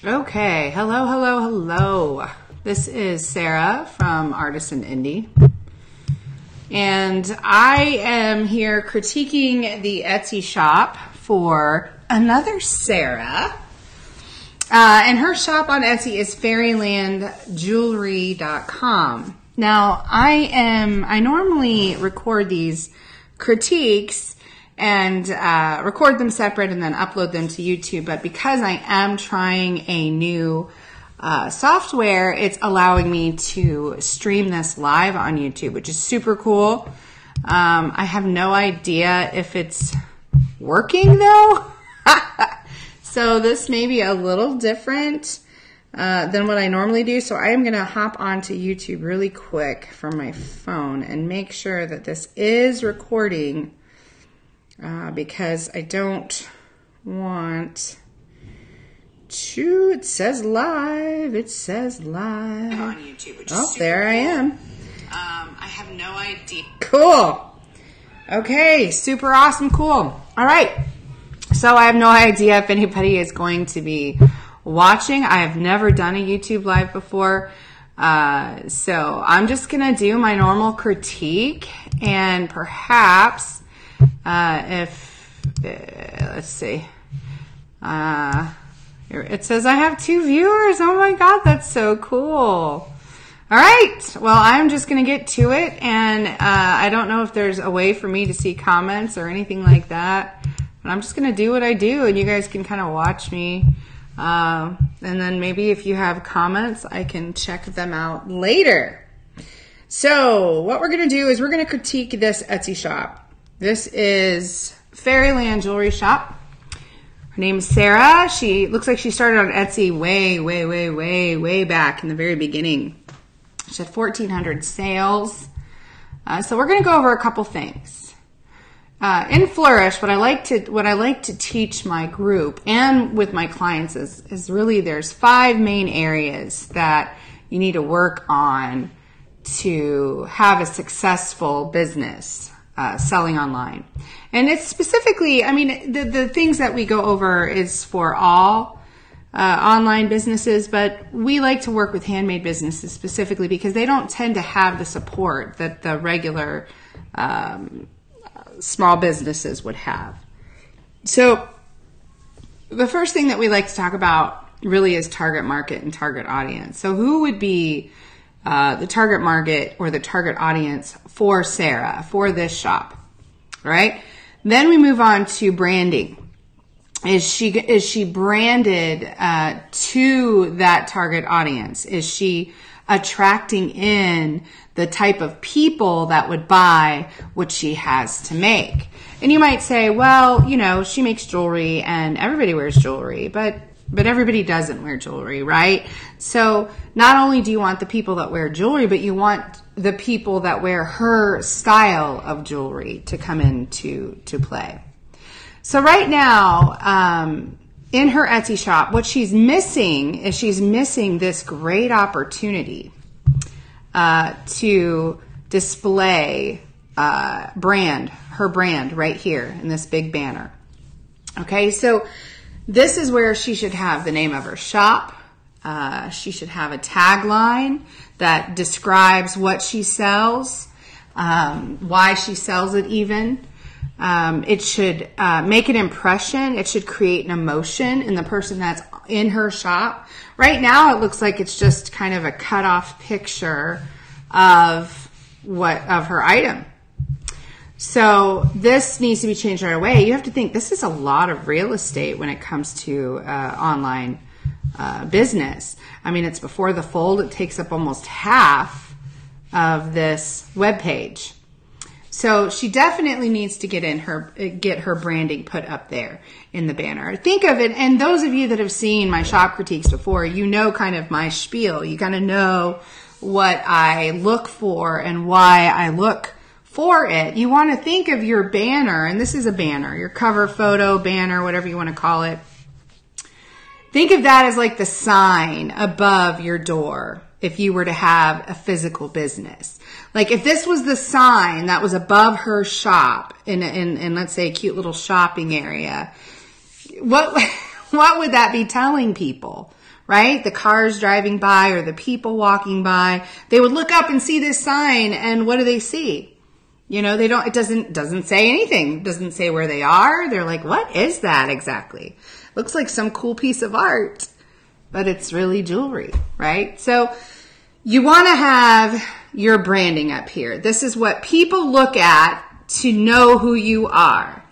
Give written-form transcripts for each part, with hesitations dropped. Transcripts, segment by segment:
Okay, hello, hello, hello. This is Sarah from Artisan Indie. And I am here critiquing the Etsy shop for another Sarah. And her shop on Etsy is fairylandjewelry.com. Now, I normally record these critiques and record them separate and then upload them to YouTube. But because I am trying a new software, it's allowing me to stream this live on YouTube, which is super cool. I have no idea if it's working though. So this may be a little different than what I normally do. So I am going to hop onto YouTube really quick from my phone and make sure that this is recording. Because I don't want to, it says live on YouTube, which is there I am. I have no idea. Cool. Okay, super awesome, cool. All right, so I have no idea if anybody is going to be watching. I have never done a YouTube live before, so I'm just gonna do my normal critique and perhaps let's see, here it says I have 2 viewers. Oh my God, that's so cool. All right, well, I'm just going to get to it, and I don't know if there's a way for me to see comments or anything like that, but I'm just going to do what I do, and you guys can kind of watch me, and then maybe if you have comments, I can check them out later. So what we're going to do is we're going to critique this Etsy shop. This is Fairyland Jewelry Shop. Her name is Sarah. She looks like she started on Etsy way back in the very beginning. She had 1,400 sales. So we're going to go over a couple things. In Flourish, what I like to teach my group and with my clients is really there's 5 main areas that you need to work on to have a successful business. Selling online. And it's specifically, I mean, the things that we go over is for all online businesses, but we like to work with handmade businesses specifically because they don't tend to have the support that the regular small businesses would have. So the first thing that we like to talk about really is target market and target audience. So who would be the target market or the target audience for Sarah, for this shop, right? Then we move on to branding. Is she branded to that target audience? Is she attracting in the type of people that would buy what she has to make? And you might say, well, you know, she makes jewelry and everybody wears jewelry, but everybody doesn't wear jewelry, right? So not only do you want the people that wear jewelry, but you want the people that wear her style of jewelry to come into play. So right now, in her Etsy shop, what she's missing is this great opportunity to display her brand right here in this big banner. Okay, so this is where she should have the name of her shop. She should have a tagline that describes what she sells, why she sells it even. It should make an impression. It should create an emotion in the person that's in her shop. Right now, it looks like it's just kind of a cut-off picture of her item. So this needs to be changed right away. You have to think this is a lot of real estate when it comes to online business. I mean, it's before the fold. It takes up almost half of this web page. So she definitely needs to get her branding put up there in the banner. Think of it, and those of you that have seen my shop critiques before, you know kind of my spiel. You kind of know what I look for and why I look for it. You want to think of your banner, and this is a banner, your cover photo, banner, whatever you want to call it. Think of that as like the sign above your door if you were to have a physical business. Like if this was the sign that was above her shop in let's say a cute little shopping area, what would that be telling people, right? The cars driving by or the people walking by, they would look up and see this sign, and what do they see? You know, it doesn't say anything. It doesn't say where they are. They're like, what is that exactly? Looks like some cool piece of art, but it's really jewelry, right? So you want to have your branding up here. This is what people look at to know who you are.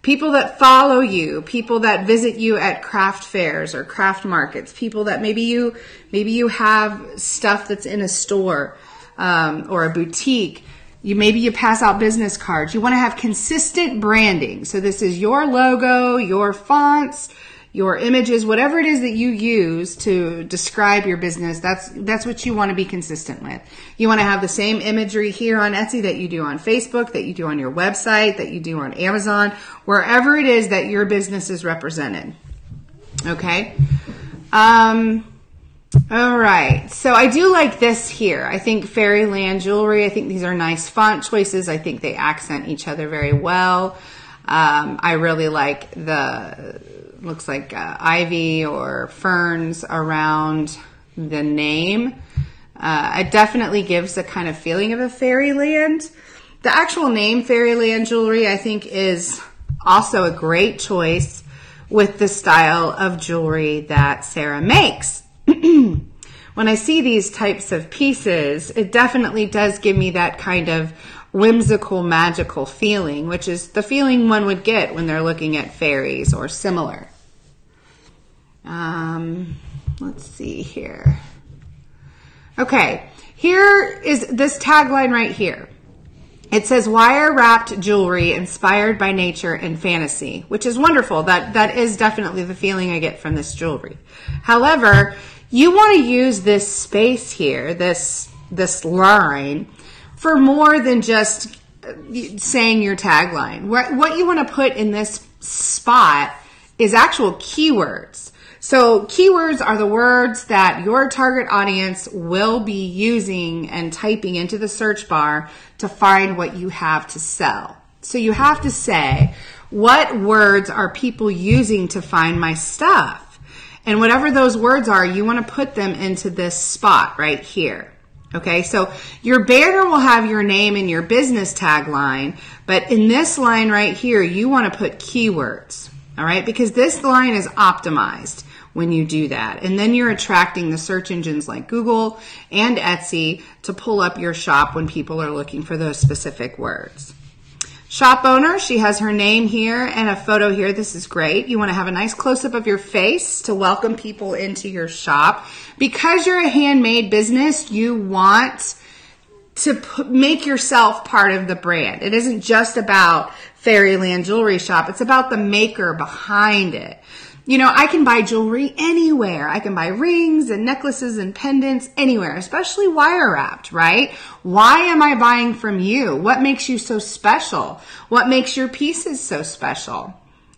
People that follow you, people that visit you at craft fairs or craft markets, people that maybe you have stuff that's in a store or a boutique. Maybe you pass out business cards. You want to have consistent branding. So this is your logo, your fonts, your images, whatever it is that you use to describe your business. That's what you want to be consistent with. You want to have the same imagery here on Etsy that you do on Facebook, that you do on your website, that you do on Amazon, wherever it is that your business is represented. Okay. All right. So I do like this here. I think Fairyland jewelry. I think these are nice font choices. I think they accent each other very well. I really like looks like ivy or ferns around the name. It definitely gives a kind of feeling of a fairyland. The actual name Fairyland jewelry, I think, is also a great choice with the style of jewelry that Sarah makes. When I see these types of pieces, it definitely does give me that kind of whimsical, magical feeling, which is the feeling one would get when they're looking at fairies or similar. Let's see here. Okay, here is this tagline right here. It says wire-wrapped jewelry inspired by nature and fantasy, which is wonderful. That is definitely the feeling I get from this jewelry. However, you want to use this space here, this line, for more than just saying your tagline. What you want to put in this spot is actual keywords. So keywords are the words that your target audience will be using and typing into the search bar to find what you have to sell. So you have to say, what words are people using to find my stuff? And whatever those words are, you want to put them into this spot right here. Okay, so your banner will have your name and your business tagline, but in this line right here, you want to put keywords, all right? Because this line is optimized when you do that. And then you're attracting the search engines like Google and Etsy to pull up your shop when people are looking for those specific words. Shop owner, she has her name here and a photo here. This is great. You want to have a nice close-up of your face to welcome people into your shop. Because you're a handmade business, you want to make yourself part of the brand. It isn't just about Fairyland Jewelry Shop. It's about the maker behind it. You know, I can buy jewelry anywhere. I can buy rings and necklaces and pendants anywhere, especially wire wrapped, right? Why am I buying from you? What makes you so special? What makes your pieces so special?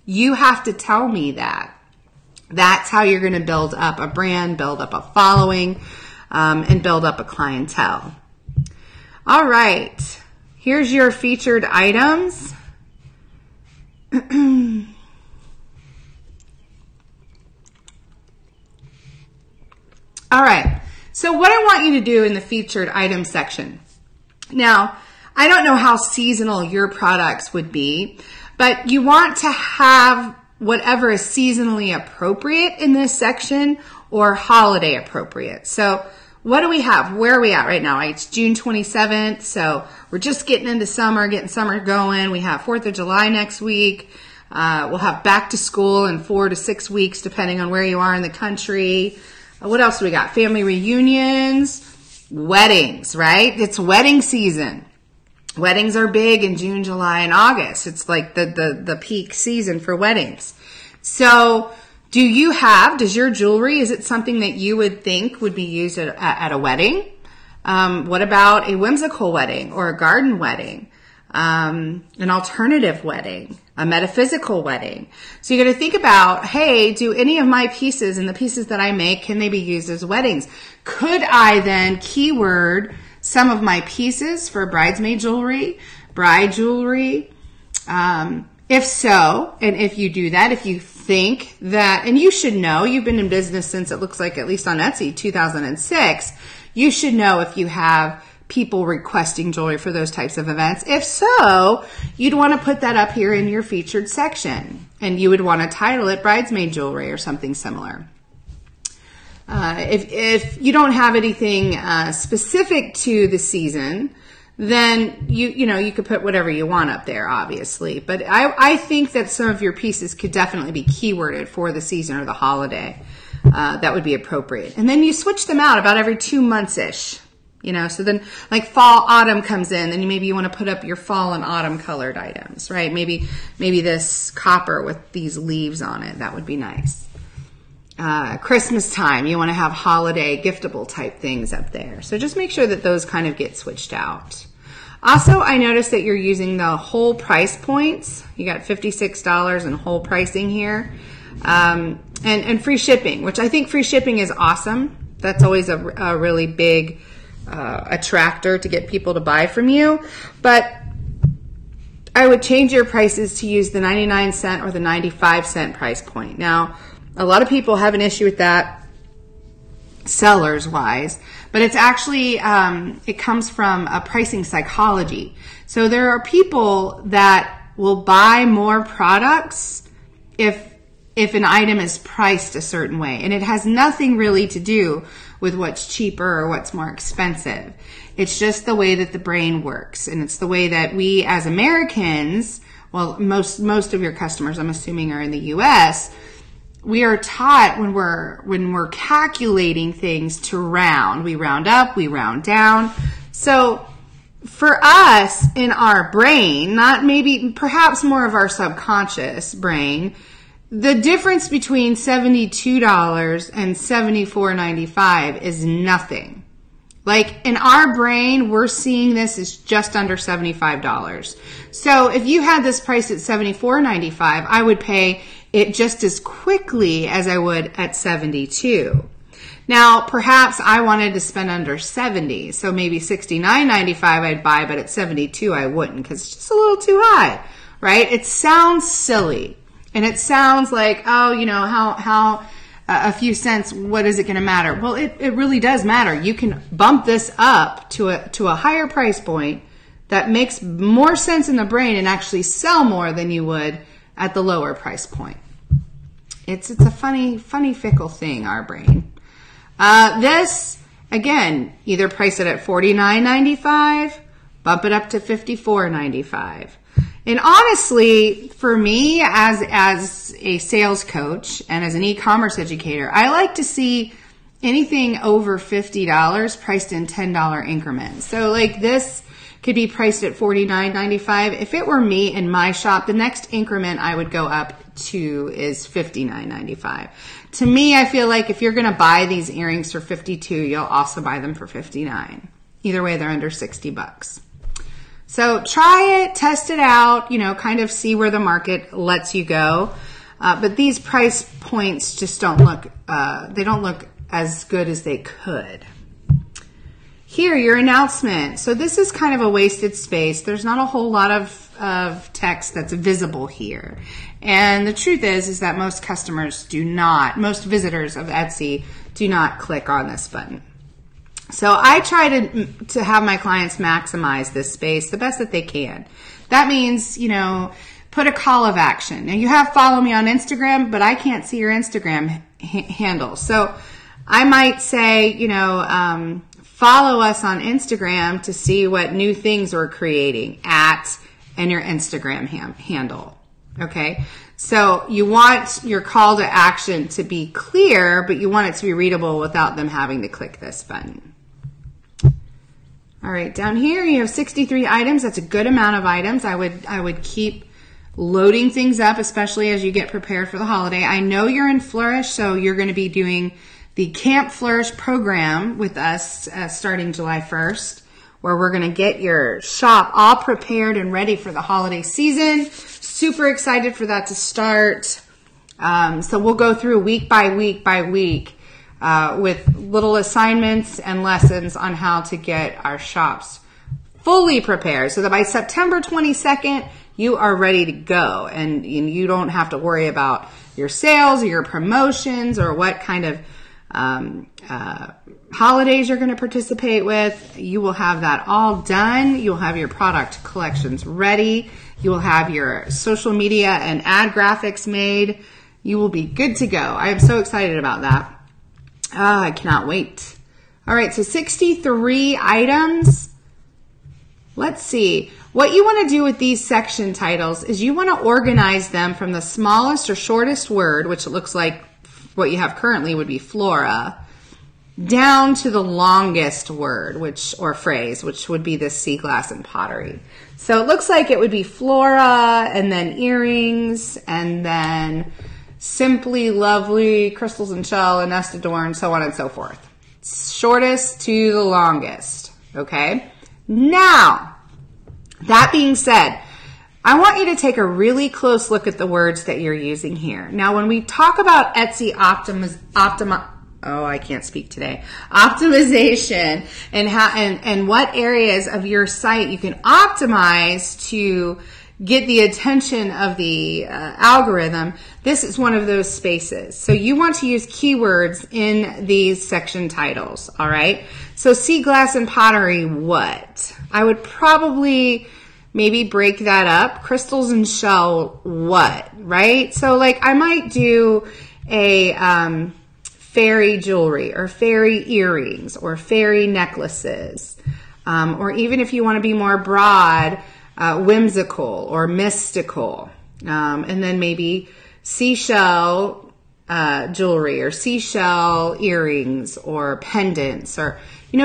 You have to tell me that. That's how you're going to build up a brand, build up a following, and build up a clientele. All right. Here's your featured items. All right, so what I want you to do in the featured item section. Now, I don't know how seasonal your products would be, but you want to have whatever is seasonally appropriate in this section or holiday appropriate. So what do we have? Where are we at right now? It's June 27th, so we're just getting into summer, getting summer going. We have 4th of July next week. We'll have back to school in 4 to 6 weeks, depending on where you are in the country. What else do we got? Family reunions, weddings, right? It's wedding season. Weddings are big in June, July, and August. It's like the peak season for weddings. So does your jewelry, is it something that you would think would be used at a wedding? What about a whimsical wedding or a garden wedding? An alternative wedding, a metaphysical wedding. So you got to think about, hey, do any of my pieces and the pieces that I make, can they be used as weddings? Could I then keyword some of my pieces for bridesmaid jewelry, bride jewelry, If so, and if you do that, if you think that, and you should know, you've been in business since it looks like, at least on Etsy, 2006, you should know if you have people requesting jewelry for those types of events. If so, you'd want to put that up here in your featured section, and you would want to title it Bridesmaid Jewelry or something similar. If you don't have anything specific to the season, then you could put whatever you want up there, obviously. But I think that some of your pieces could definitely be keyworded for the season or the holiday. That would be appropriate. And then you switch them out about every 2 months-ish. So then like fall, autumn comes in, then maybe you want to put up your fall and autumn colored items, right? Maybe this copper with these leaves on it. That would be nice. Christmas time, you want to have holiday giftable type things up there. So just make sure that those kind of get switched out. Also, I noticed that you're using the whole price points. You got $56 in whole pricing here. And free shipping, which I think free shipping is awesome. That's always a really big attractor to get people to buy from you. But I would change your prices to use the 99-cent or the 95-cent price point. Now, a lot of people have an issue with that sellers wise, but it's actually, it comes from a pricing psychology. So there are people that will buy more products if an item is priced a certain way, and it has nothing really to do with what's cheaper or what's more expensive. It's just the way that the brain works, and it's the way that we as Americans, well, most of your customers, I'm assuming, are in the US, we are taught when we're calculating things to round. We round up, we round down. So for us in our brain, perhaps more of our subconscious brain, the difference between $72 and $74.95 is nothing. Like in our brain, we're seeing this as just under $75. So if you had this price at $74.95, I would pay it just as quickly as I would at $72. Now, perhaps I wanted to spend under $70, so maybe $69.95 I'd buy, but at $72 I wouldn't because it's just a little too high, right? It sounds silly, and it sounds like, oh, how a few cents, what is it going to matter? Well, it really does matter. You can bump this up to a higher price point that makes more sense in the brain and actually sell more than you would at the lower price point. It's a funny, fickle thing, our brain. This, again, either price it at $49.95, bump it up to $54.95. And honestly, for me, as a sales coach and as an e-commerce educator, I like to see anything over $50 priced in $10 increments. So like this could be priced at $49.95. If it were me in my shop, the next increment I would go up to is $59.95. To me, I feel like if you're going to buy these earrings for $52, you'll also buy them for $59. Either way, they're under $60. So try it, test it out, kind of see where the market lets you go. But these price points just don't look as good as they could. Here, your announcement. So this is kind of a wasted space. There's not a whole lot of text that's visible here. And the truth is that most visitors of Etsy do not click on this button. So I try to have my clients maximize this space the best that they can. That means, put a call of action. Now you have follow me on Instagram, but I can't see your Instagram handle. So I might say, follow us on Instagram to see what new things we're creating and your Instagram handle. Okay. So you want your call to action to be clear, but you want it to be readable without them having to click this button. All right. Down here, you have 63 items. That's a good amount of items. I would keep loading things up, especially as you get prepared for the holiday. I know you're in Flourish, so you're going to be doing the Camp Flourish program with us starting July 1st, where we're going to get your shop all prepared and ready for the holiday season. Super excited for that to start. So we'll go through week by week with little assignments and lessons on how to get our shops fully prepared so that by September 22nd, you are ready to go, and you don't have to worry about your sales or your promotions or what kind of holidays you're going to participate with. You will have that all done. You'll have your product collections ready. You will have your social media and ad graphics made. You will be good to go. I am so excited about that. I cannot wait. All right, so 63 items. Let's see. What you want to do with these section titles is you want to organize them from the smallest or shortest word, which it looks like what you have currently would be flora, down to the longest word, or phrase, which would be this sea glass and pottery. So it looks like it would be flora, and then earrings, and then simply lovely, crystals and shell, and nest adorn, so on and so forth. Shortest to the longest, okay? Now, that being said, I want you to take a really close look at the words that you're using here. Now, when we talk about Etsy optimization and what areas of your site you can optimize to get the attention of the algorithm, this is one of those spaces. So you want to use keywords in these section titles, all right? So sea glass and pottery, what? I would probably maybe break that up. Crystals and shell, what, right? So like I might do a fairy jewelry or fairy earrings or fairy necklaces. Or even if you want to be more broad, whimsical or mystical. And then maybe seashell jewelry or seashell earrings or pendants, or,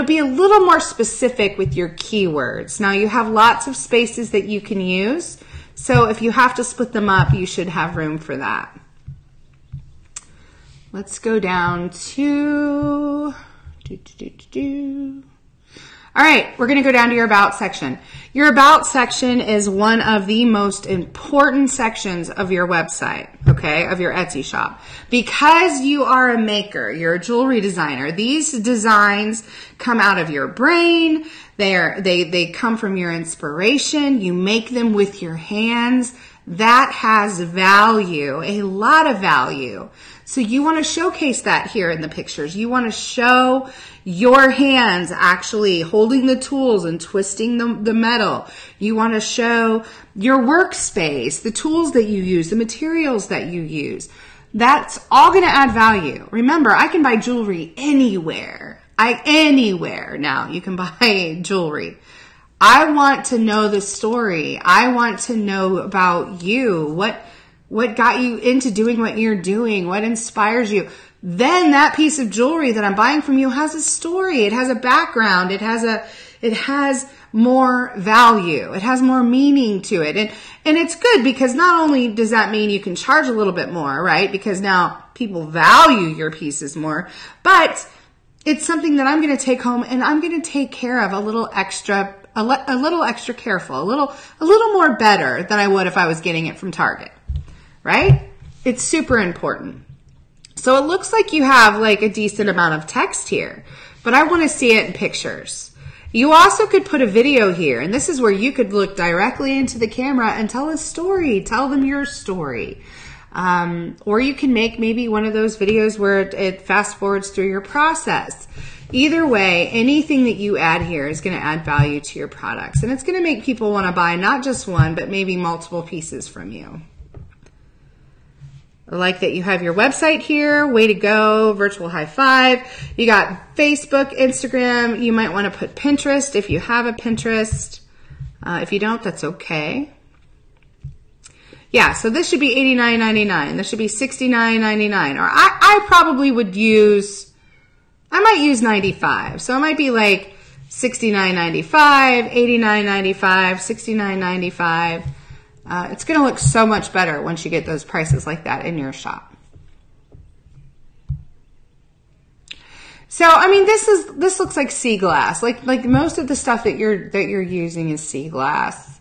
be a little more specific with your keywords. Now you have lots of spaces that you can use. So if you have to split them up, you should have room for that. Let's go down to, all right, we're going to go down to your About section. Your About section is one of the most important sections of your website, okay, of your Etsy shop. Because you are a maker, you're a jewelry designer, these designs come out of your brain. They come from your inspiration. You make them with your hands. That has value, a lot of value. So you want to showcase that here in the pictures. You want to show your hands actually holding the tools and twisting the metal. You want to show your workspace, the tools that you use, the materials that you use. That's all going to add value. Remember, I can buy jewelry anywhere. Anywhere now you can buy jewelry. I want to know the story. I want to know about you. What got you into doing what you're doing? What inspires you? Then that piece of jewelry that I'm buying from you has a story. It has a background. It has more value. It has more meaning to it. And it's good because not only does that mean you can charge a little bit more, right? Because now people value your pieces more, but it's something that I'm going to take home and I'm going to take care of a little extra careful, a little more better than I would if I was getting it from Target. Right? It's super important. So it looks like you have like a decent amount of text here, but I want to see it in pictures. You also could put a video here, and this is where you could look directly into the camera and tell a story, tell them your story. Or you can make maybe one of those videos where it fast forwards through your process. Either way, anything that you add here is going to add value to your products, and it's going to make people want to buy not just one, but maybe multiple pieces from you. I like that you have your website here. Way to go. Virtual high five. You got Facebook, Instagram. You might want to put Pinterest if you have a Pinterest. If you don't, that's okay. Yeah, so this should be $89.99. This should be $69.99. Or I probably would use, I might use 95. So it might be like $69.95, $89.95, $69.95. It's going to look so much better once you get those prices like that in your shop. So, I mean, this looks like sea glass. Like most of the stuff that you're using is sea glass.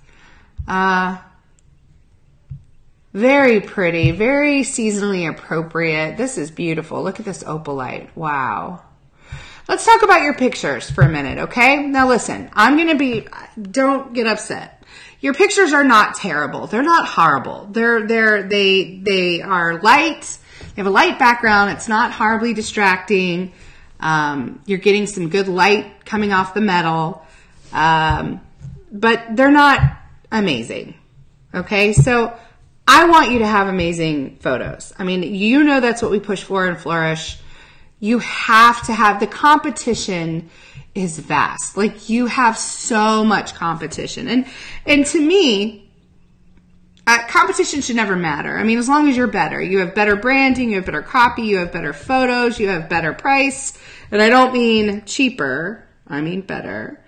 Very pretty, very seasonally appropriate. This is beautiful. Look at this opalite. Wow. Let's talk about your pictures for a minute, okay? Now listen, don't get upset. your pictures are not terrible. They're not horrible. They are light. They have a light background. It's not horribly distracting. You're getting some good light coming off the metal. But they're not amazing. Okay. So I want you to have amazing photos. I mean, you know, that's what we push for in Flourish. You have to have, the competition is vast. Like, you have so much competition. And to me, competition should never matter. I mean, as long as you're better, you have better branding, you have better copy, you have better photos, you have better price. And I don't mean cheaper, I mean better.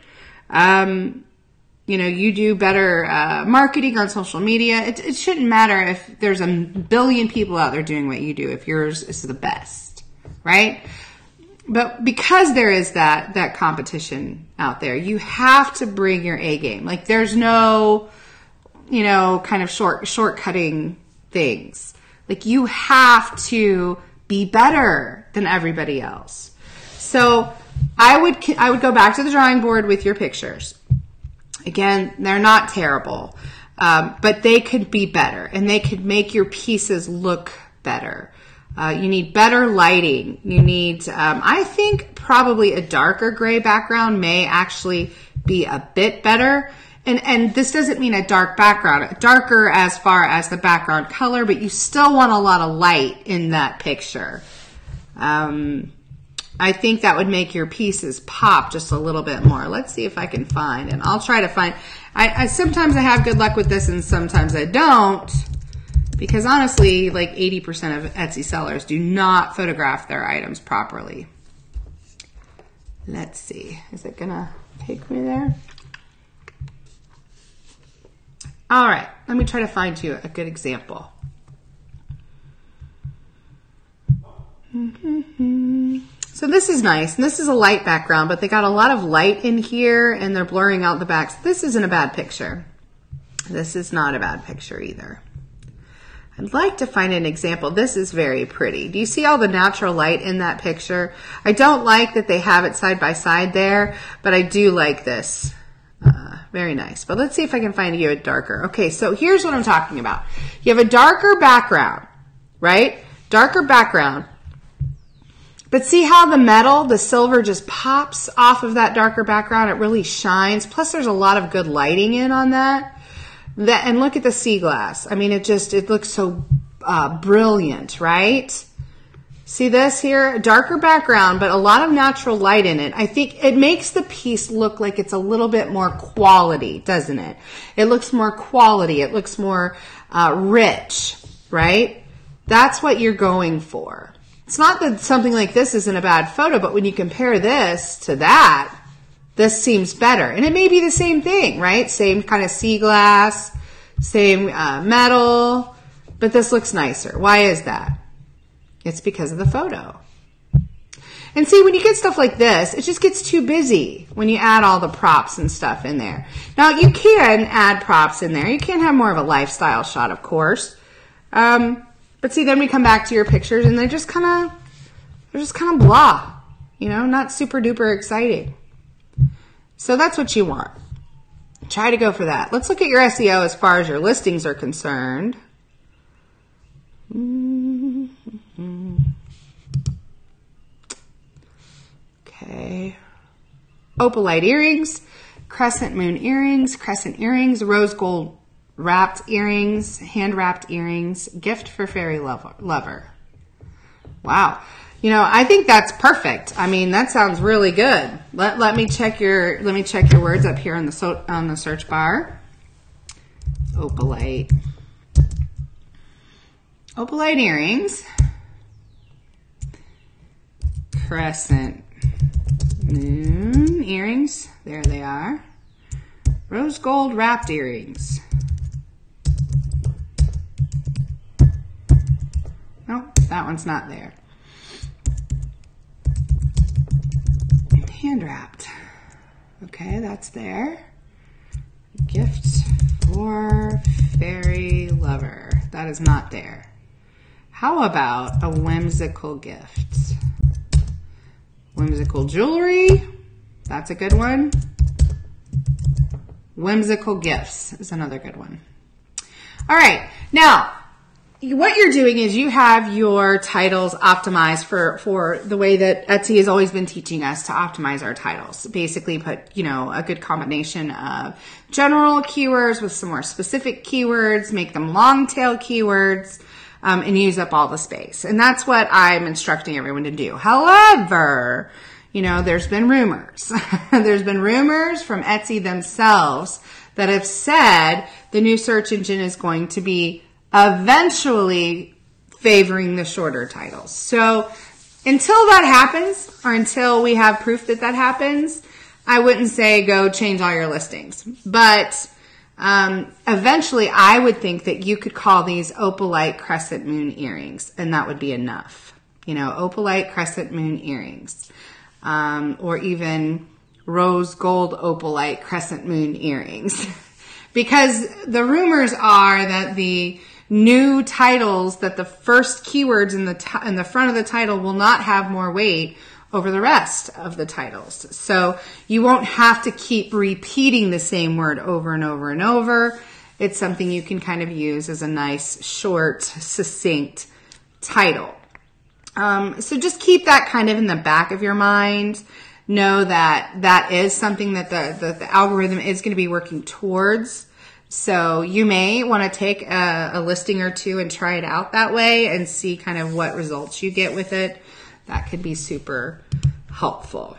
You know, you do better marketing on social media. It shouldn't matter if there's a billion people out there doing what you do, if yours is the best, right? But because there is that competition out there, you have to bring your A game. Like, there's no, you know, kind of shortcutting things. Like, you have to be better than everybody else. So I would go back to the drawing board with your pictures. Again, they're not terrible, but they could be better, and they could make your pieces look better. You need better lighting. You need, I think probably a darker gray background may actually be a bit better. And this doesn't mean a dark background, darker as far as the background color, but you still want a lot of light in that picture. I think that would make your pieces pop just a little bit more. Let's see if I can find, and I'll try to find, sometimes I have good luck with this and sometimes I don't, because honestly, like 80% of Etsy sellers do not photograph their items properly. Let's see, is it gonna take me there? All right, let me try to find you a good example. So this is nice, and this is a light background, but they got a lot of light in here, and they're blurring out the backs. This isn't a bad picture. This is not a bad picture either. I'd like to find an example. This is very pretty. Do you see all the natural light in that picture? I don't like that they have it side by side there, but I do like this. Very nice. But let's see if I can find you a darker. Okay, so here's what I'm talking about. You have a darker background, right? Darker background. But see how the metal, the silver, just pops off of that darker background? It really shines. Plus, there's a lot of good lighting in on that. And look at the sea glass. I mean, it looks so brilliant, right? See this here? Darker background, but a lot of natural light in it. I think it makes the piece look like it's a little bit more quality, doesn't it? It looks more quality. It looks more rich, right? That's what you're going for. It's not that something like this isn't a bad photo, but when you compare this to that, this seems better. And it may be the same thing, right? Same kind of sea glass, same metal, but this looks nicer. Why is that? It's because of the photo. And see, when you get stuff like this, it just gets too busy when you add all the props and stuff in there. Now, you can add props in there. You can have more of a lifestyle shot, of course. But see, then we come back to your pictures and they're just kind of blah, you know, not super duper exciting. So that's what you want. Try to go for that. Let's look at your SEO as far as your listings are concerned. Okay. Opalite earrings, crescent moon earrings, crescent earrings, rose gold wrapped earrings, hand wrapped earrings, gift for fairy lover. Wow. You know, I think that's perfect. I mean, that sounds really good. Let me check your words up here on the search bar. Opalite earrings, crescent moon earrings. There they are. Rose gold wrapped earrings. Nope, that one's not there. Hand wrapped. Okay, that's there. Gift for fairy lover. That is not there. How about a whimsical gift? Whimsical jewelry. That's a good one. Whimsical gifts is another good one. All right. Now, what you're doing is you have your titles optimized for the way that Etsy has always been teaching us to optimize our titles. Basically put, a good combination of general keywords with some more specific keywords, make them long tail keywords, and use up all the space. And that's what I'm instructing everyone to do. However, there's been rumors. There's been rumors from Etsy themselves that have said the new search engine is going to be eventually favoring the shorter titles. So until that happens, or until we have proof that that happens, I wouldn't say go change all your listings. But eventually I would think that you could call these opalite crescent moon earrings, and that would be enough. Opalite crescent moon earrings. Or even rose gold opalite crescent moon earrings. Because the rumors are that the new titles, that the first keywords in the front of the title will not have more weight over the rest of the titles. So you won't have to keep repeating the same word over and over and over. It's something you can kind of use as a nice, short, succinct title. So just keep that kind of in the back of your mind. Know that that is something that the algorithm is going to be working towards. So you may want to take a listing or two and try it out that way and see kind of what results you get with it. That could be super helpful.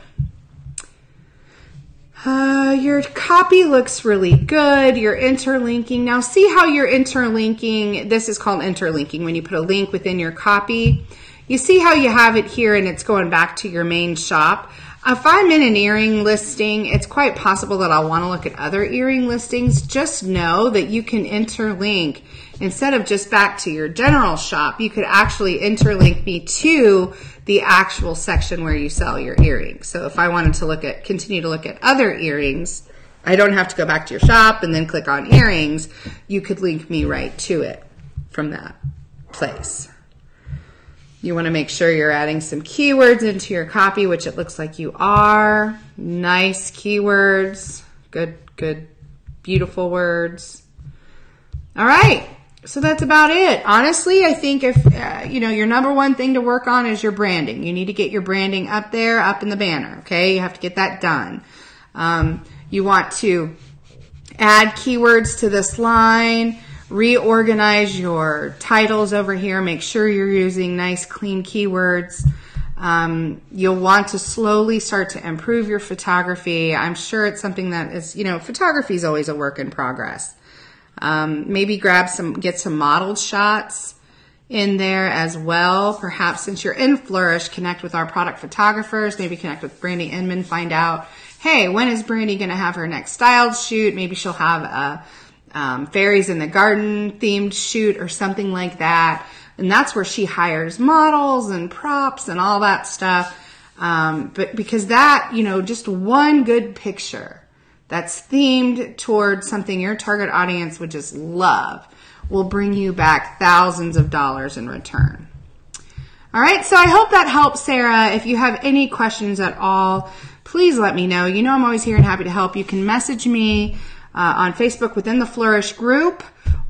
Your copy looks really good. You're interlinking. Now see how you're interlinking. This is called interlinking when you put a link within your copy. You see how you have it here and it's going back to your main shop. If I'm in an earring listing, it's quite possible that I'll want to look at other earring listings. Just know that you can interlink. Instead of just back to your general shop, you could actually interlink me to the actual section where you sell your earrings. So if I wanted to continue to look at other earrings, I don't have to go back to your shop and then click on earrings. You could link me right to it from that place. You want to make sure you're adding some keywords into your copy, which it looks like you are. Nice keywords. Good, beautiful words. All right. So that's about it. Honestly, I think if, your number one thing to work on is your branding. You need to get your branding up there, up in the banner. Okay. You have to get that done. You want to add keywords to this line. Reorganize your titles over here. Make sure you're using nice, clean keywords. You'll want to slowly start to improve your photography. I'm sure it's something that is, photography is always a work in progress. Maybe get some modeled shots in there as well. Perhaps since you're in Flourish, connect with our product photographers. Maybe connect with Brandy Inman. Find out, hey, when is Brandy going to have her next styled shoot? Maybe she'll have a fairies in the garden themed shoot or something like that. And that's where she hires models and props and all that stuff. But because that, just one good picture that's themed towards something your target audience would just love will bring you back thousands of dollars in return. All right. So I hope that helps, Sarah. If you have any questions at all, please let me know. I'm always here and happy to help. You can message me on Facebook within the Flourish group,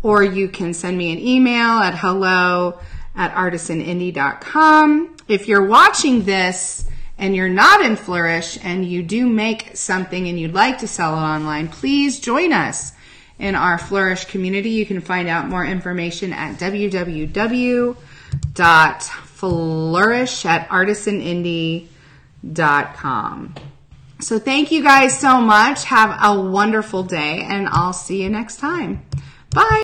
or you can send me an email at hello@artisanindie.com. If you're watching this and you're not in Flourish and you do make something and you'd like to sell it online, please join us in our Flourish community. You can find out more information at www.flourish@artisanindie.com. So thank you guys so much. Have a wonderful day, and I'll see you next time. Bye.